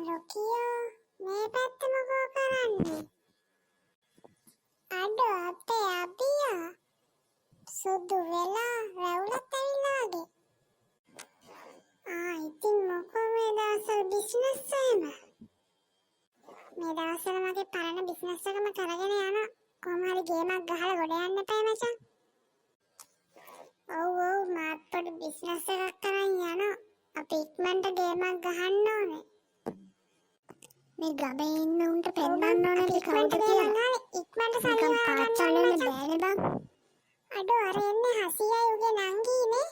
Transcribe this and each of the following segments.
රොකියෝ මේ පැත්ත මොකෝ කරන්නේ? අඩෝ අපේ අබියා සුදු වෙලා රැවුලත් ඇවිල්ලාගේ. ඉතින් මොකෝ මේ දවස්වල බිස්නස් එහෙම? මේ දවස්වල මගේ පරණ බිස්නස් එකම කරගෙන යන කොහොම හරි ගේමක් ගහලා ගොඩ යන්න එපා මචං. ඔව් මාත් පොඩි බිස්නස් එකක් කරන් යනවා. අපි ඉක්මනට ගේමක් ගහන්න ඕනේ. මේ ගමේ ඉන්න උන්ට පෙන්නන්න ඕනේ අපි කවුද කියලා. ඉක්මනට සල්ලි පාච්චල් වෙන්න බෑනේ බං. අඩෝ අර එන්නේ හසියයි උගේ නංගීනේ.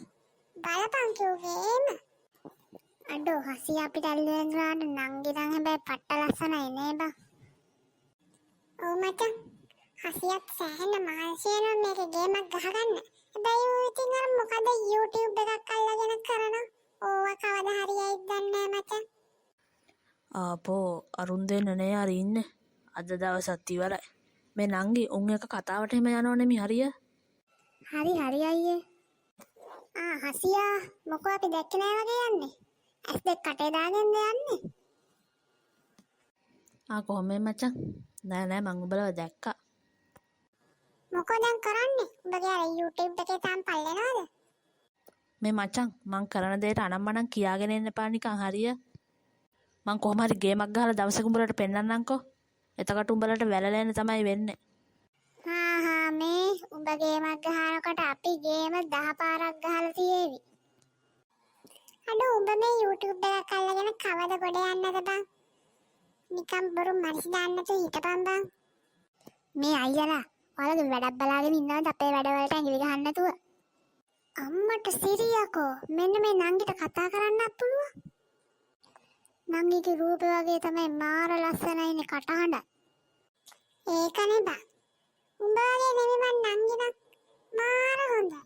බලපං කිව්වේම. අඩෝ හසිය අපිට ඇල්ලුවාට නංගි නම් හැබැයි පට්ට ලස්සනයි නේ බං. ඔව් මචං. හසියත් සෑහෙන මහන්සි වෙනවා මේකේ ගේමක් ගහගන්න. හැබැයි ඌ ඉතින් අර මොකද YouTube එකක් අල්ලගෙන කරනවා. ඕවා කවදා හරියයිද දන්නේ නැහැ මචං. ආපෝ අරුන් දෙන්න නේ හරි ඉන්නේ. අද දවසත් ඉවරයි. මේ නංගි උන් එක කතාවට එහෙම යනවනේ මි හරිය. හරි අයියේ. හසියා මොකෝ අපි දැක්කේ නෑ වගේ යන්නේ. ඇස් දෙක කටේ දාගෙන යන්නේ. කොහොමද මචං? නෑ මං උඹලව දැක්කා. මොකෝ දැන් කරන්නේ? උඹගේ අර YouTube එකේ තාම පල්ලෙනවද? මේ මචං මං කරන දේට අනම්මනම් කියාගෙන ඉන්න එපා නිකන් හරිය. මං කොහොම හරි ගේමක් ගහලා දවසක උඹලට පෙන්නන්නම්කෝ. එතකොට උඹලට වැළලෙන්න තමයි වෙන්නේ. මේ උඹ ගේමක් ගහනකොට අපි ගේම 10 පාරක් ගහලා තියේවි. අඩෝ උඹ මේ YouTube එකක් අල්ලගෙන කවද ගොඩ යන්නද බං? නිකම් බොරු මනස දාන්න තු හිටපන් බං. මේ අයියලා ඔයාලගේ වැඩක් බලාගෙන ඉන්නවද අපේ වැඩවලට ඇඟිලි ගහන්න නැතුව? අම්මට සිරියකෝ මෙන්න මේ නංගිට කතා කරන්නත් පුළුවන්. නංගිගේ රූපය වගේ තමයි මාර ලස්සනයිනේ කටහඬ. ඒකනේ බං. උඹගේ නෙමෙයි මං නංගිනක් මාර හොඳයි.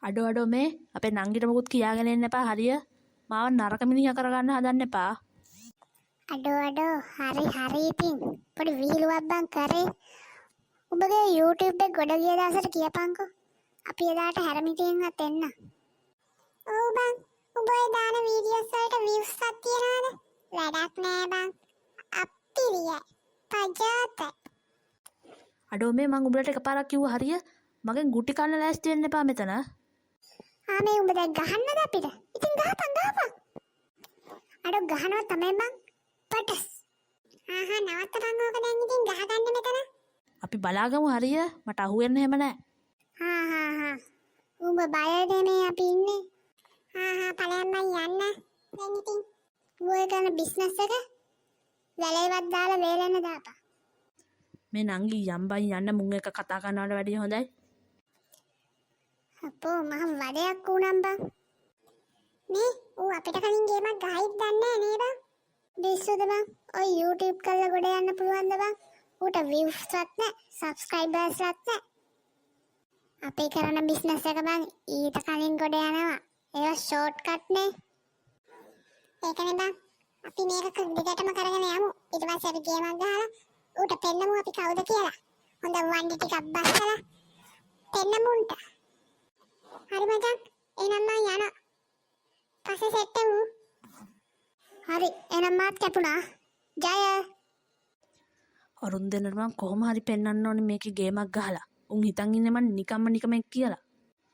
අඩෝ මේ අපේ නංගිට මොකුත් කියාගෙන ඉන්න එපා හරිය. මාව නරක මිනිහා කරගන්න හදන්න එපා. අඩෝ හරි ඉතින් පොඩි විහිළුවක් බං කරේ. උඹගේ YouTube එක ගොඩ ගිය දවසට කියපන්කෝ. අපි එදාට හැරමිටියෙන්වත් එන්න. ඔව් බං. උඹ ඒ දාන වීඩියෝස් වලට views එකක් තියනවද? වැඩක් නෑ බං. අප්පිරියයි. පජාත. අඩෝ මේ මං උඹලට එකපාරක් කිව්වා හරිය. මගෙන් ගුටි කන්න ලෑස්ති වෙන්න එපා මෙතන. මේ උඹ දැන් ගහන්නද අපිට? ඉතින් ගහපන්. අඩෝ ගහනවා තමයි බං. පටස්. නවත්තපන් ඕක දැන් ඉතින් ගහගන්න මෙතන. අපි බලාගමු හරිය. මට අහුවෙන්න එහෙම නෑ. උඹ බයද මේ අපි ඉන්නේ? පලයන් මං යන්න. දැන් ඉතින් ඌේ කරන බිස්නස් එක වැලේවත් දාලා වේලෙන්න දාපන්. මේ නංගි යම්බයි යන්න මුන් එක කතා කරනවට වැඩිය හොඳයි. අපෝ මහ වදයක් වුණම් බං. මේ ඌ අපිට කලින් ගේමක් ගහයිද දන්නේ නෑ නේද? බිස්සුද බං? ඔය YouTube කරලා ගොඩ යන්න පුළුවන්ද බං? ඌට views වත් නෑ, subscribers වත් නෑ. අපි කරන බිස්නස් එක බං ඊට කලින් ගොඩ යනවා. ඒක ෂෝට්කට් නේ. ඒකනේ බං. අපි මේක දිගටම කරගෙන යමු. ඊට පස්සේ අපි ගේමක් ගහලා ඌට පෙන්නමු අපි කවුද කියලා. හොඳ වන්ඩි ටිකක් බස්සලා පෙන්නමු උන්ට. හරි මචං. එහෙනම් මං යනවා. පස්සේ සෙට් වෙමු. හරි. එහෙනම් මාත් කැපුණා. ජය. අරුන් දෙන්නට මං කොහොම හරි පෙන්නන්න ඕනේ මේකේ ගේමක් ගහලා. උන් හිතන් ඉන්නේ මං නිකම්ම කියලා.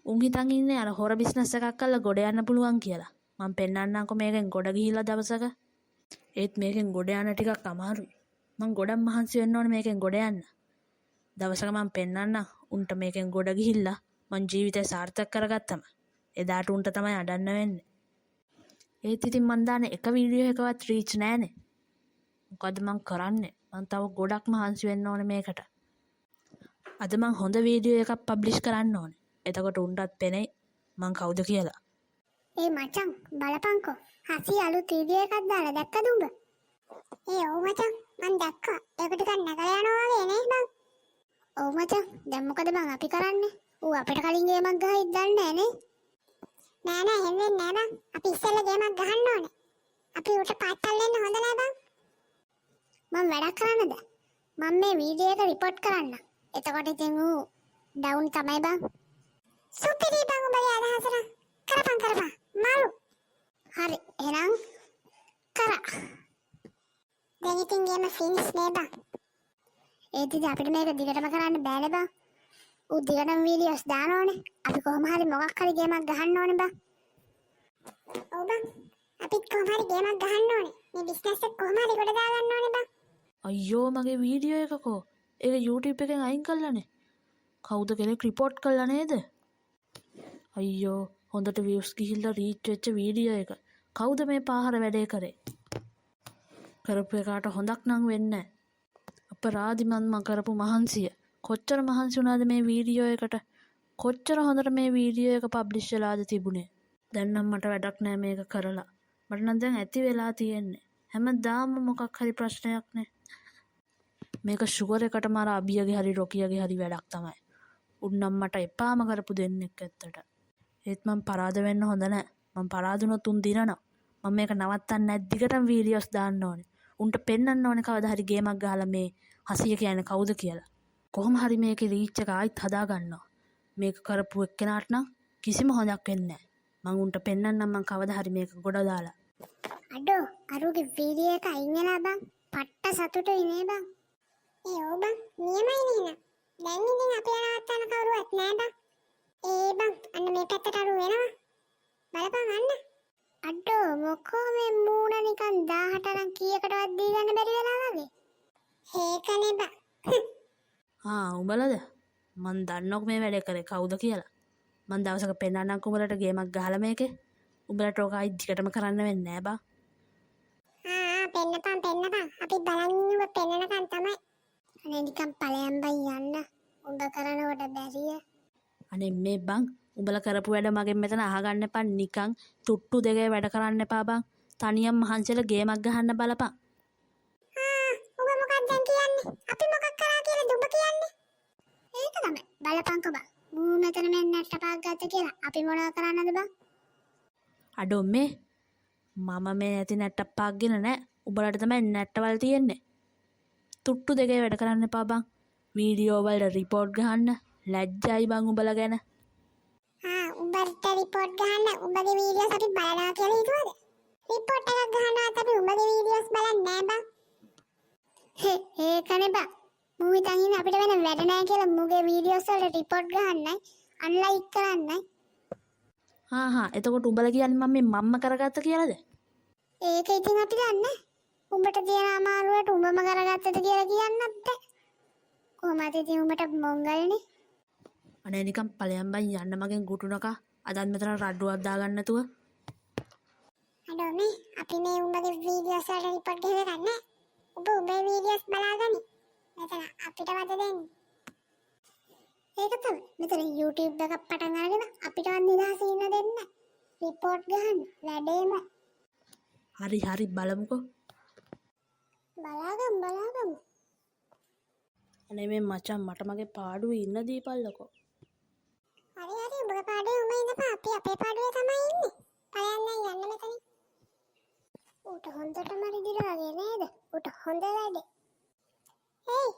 උන් හිතන් ඉන්නේ අර හොර බිස්නස් එකක් කරලා ගොඩ යන්න පුළුවන් කියලා. මං පෙන්නන්නම්කෝ මේකෙන් ගොඩ ගිහිල්ලා දවසක. ඒත් මේකෙන් ගොඩ යන ටිකක් අමාරුයි. මං ගොඩක් මහන්සි වෙන්න ඕනේ මේකෙන් ගොඩ යන්න. දවසක මං පෙන්නන්න උන්ට මේකෙන් ගොඩ ගිහිල්ලා මං ජීවිතය සාර්ථක කරගත්තම එදාට උන්ට තමයි අඩන්න වෙන්නේ. ඒත් ඉතින් මං දාන එක වීඩියෝ එකවත් රීච් නෑනේ. මොකද මං කරන්නේ? මං තව ගොඩක් මහන්සි වෙන්න ඕනේ මේකට. අද මං හොඳ වීඩියෝ එකක් පබ්ලිෂ් කරන්න ඕනේ. එතකොට උන්ටත් පෙනෙයි මං කවුද කියලා. මචං බලපන්කෝ. හසි අලුත් වීඩියෝ එකක් දාලා දැක්කද උඹ? ඔව් මචං මං දැක්කා. ඒක ටිකක් නැගලා යනවා වගේ නේ බං. ඔව් මචං දැන් මොකද බං අපි කරන්නේ? ඌ අපිට කලින් ගේමක් ගහයිද දන්නේ නෑ නේ. නෑ එහෙම වෙන්නේ නෑ බං. අපි ඉස්සෙල්ලා ගේමක් ගහන්න ඕනේ. අපි උට පාත්තල් වෙන්න හොඳ නෑ බං. මං වැඩක් කරන්නද? මම මේ වීඩියෝ එක රිපෝට් කරන්න. එතකොට ඉතින් ඌ ඩවුන් තමයි බං. සුපිරි බං උඹගේ අදහසට. කරපන් මාළු. හරි එහෙනම් කරා. දැන් ඉතින් ගේම ෆිනිෂ් නේ බං. ඒත් ඉතින් අපිට මේක දිගටම කරන්න බෑනේ බං. ඌ දිගටම වීඩියෝස් දාන ඕනේ. අපි කොහොම හරි මොකක් හරි ගේමක් ගහන්න ඕනේ බං. ඔව් බං. අපිත් කොහොම හරි ගේමක් ගහන්න ඕනේ. මේ බිස්නස් එක කොහොම හරි ගොඩ දා ගන්න ඕනේ බං. අයියෝ මගේ වීඩියෝ එකකෝ. ඒක YouTube එකෙන් අයින් කළානේ. කවුද කෙනෙක් රිපෝට් කළා නේද? අයියෝ හොඳට views ගිහිල්ලා රීච් වෙච්ච වීඩියෝ එක. කවුද මේ පාහර වැඩේ කරේ? කරපු එකාට හොඳක් නම් වෙන්නේ නැහැ. අපරාධිමත් මං කරපු මහන්සිය. කොච්චර මහන්සි වුණාද මේ වීඩියෝ එකට? කොච්චර හොඳට මේ වීඩියෝ එක පබ්ලිෂ් වෙලාද තිබුණේ? දැන් නම් මට වැඩක් නැහැ මේක කරලා. මට නම් දැන් ඇති වෙලා තියෙන්නේ. හැමදාම මොකක් හරි ප්‍රශ්නයක් නේ. මේක ෂුගර් එකට මාර අබියගේ හරි රොකියගේ හරි වැඩක් තමයි. උන්නම් මට එපාම කරපු දෙන්නෙක් ඇත්තට. ඒත් මං පරාද වෙන්න හොඳ නැහැ. මං පරාද වුණොත් උන් දිනනවා. මම මේක නවත්තන්න නැත් දිගටම වීඩියෝස් දාන්න ඕනේ. උන්ට පෙන්වන්න ඕනේ කවදා හරි ගේමක් ගහලා මේ හසිය කියන්නේ කවුද කියලා. කොහොම හරි මේකේ රීච් එක ආයිත් හදා ගන්නවා. මේක කරපු එක්කෙනාට නම් කිසිම හොඳක් වෙන්නේ නැහැ. මං උන්ට පෙන්වන්නම් මං කවදා හරි මේක ගොඩ දාලා. අඩෝ අරුගේ වීඩියෝ එක අයින් වෙලා බං. පට්ට සතුටුයි නේ බං. ඔව් බං. නියමයි නේන. දැන් ඉතින් අපි නවත්තන්න කවුරුවත් නෑ බං. බං අන්න මේ පැත්තට අරු වෙනවා. බලපන් අන්න. අඩෝ මොකෝ මේ මූණ නිකන් 18 නම් කීයකටවත් දී ගන්න බැරි වෙලා වගේ. ඒකනේ බං. උඹලද? මං දන්නකො මේ වැඩේ කරේ කවුද කියලා. මං දවසක පෙන්නන්නම් උඹලට ගේමක් ගහලා මේකේ. උඹලට ඔක අයි දිගටම කරන්න වෙන්නේ නෑ බං. පෙන්නපන්. අපි බලන් ඉන්නුව පෙන්නනකන් තමයි. අනේ නිකන් ඵලයන් බයි යන්න. උඹ කරනකොට බැරිය. අනේ මේ බං උඹලා කරපු වැඩ මගෙන් මෙතන අහගන්න එපා. නිකන් තුට්ටු දෙකේ වැඩ කරන්න එපා බං. තනියම මහන්සියලා ගේමක් ගහන්න බලපන්. උඹ මොකක්ද දැන් කියන්නේ? අපි මොකක් කරා කියලා දුඹ කියන්නේ? ඒක තමයි. බලපන්කෝ බං. මූ මෙතන මෙන්න නැට්ට පාක් ගත්ත කියලා. අපි මොනවා කරන්නද බං? අඩෝ මේ මම මේ ඇති නැට්ටක් පාක්ගෙන නෑ. උඹලට තමයි නැට්ටවල් තියෙන්නේ. තුට්ටු දෙකේ වැඩ කරන්න එපා බං. වීඩියෝ වලට රිපෝට් ගහන්න ලැජ්ජයි බං උඹලා ගැන. උඹට රිපෝට් ගහන්න උඹගේ වීඩියෝස් අපි බලනවා කියලා හිතුවද? රිපෝට් එකක් ගහනවත් අපි උඹගේ වීඩියෝස් බලන්නේ නෑ බං. ඒකනේ බං. මූ හිතන් ඉන්නේ අපිට වෙන වැඩ නෑ කියලා මූගේ වීඩියෝස් වලට රිපෝට් ගහන්නයි අන්ලයික් කරන්නයි. එතකොට උඹලා කියන්නේ මම මේ මම්ම කරගත්ත කියලාද? ඒක ඉතින් අපි දන්නේ. උඹට තියෙන අමාරුවට උඹම කරගත්තද කියලා කියන්නත් බෑ. කොහමද ඉතින් උඹට මොංගල්නේ? අනේ නිකන් ඵලයන් බයි යන්න මගෙන් ගුටුනකා. අදත් මෙතන රඩුවක් දාගන්න නැතුව. අඩෝ මේ අපි මේ උඹගේ වීඩියෝස් වලට රිපෝට් ගහලා ගන්න. උඹ උඹේ වීඩියෝස් බලාගනි. මෙතන අපිට වද දෙන්න. ඒක තමයි. මෙතන YouTube එකක් පටන් අරගෙන අපිටවත් නිදහසේ ඉන්න දෙන්න. රිපෝට් ගහන්න වැඩේම. හරි බලමුකෝ. බලාගමු. අනේ මේ මචං මට මගේ පාඩුවේ ඉන්න දීපල්ලකෝ. හරි උඹගේ පාඩුවේ උඹ ඉඳපන්. අපි අපේ පාඩුවේ තමයි ඉන්නේ. බලන්න යන්න මෙතන. ඌට හොඳටම රිදිලා වගේ නේද? ඌට හොඳ වැඩේ. හේ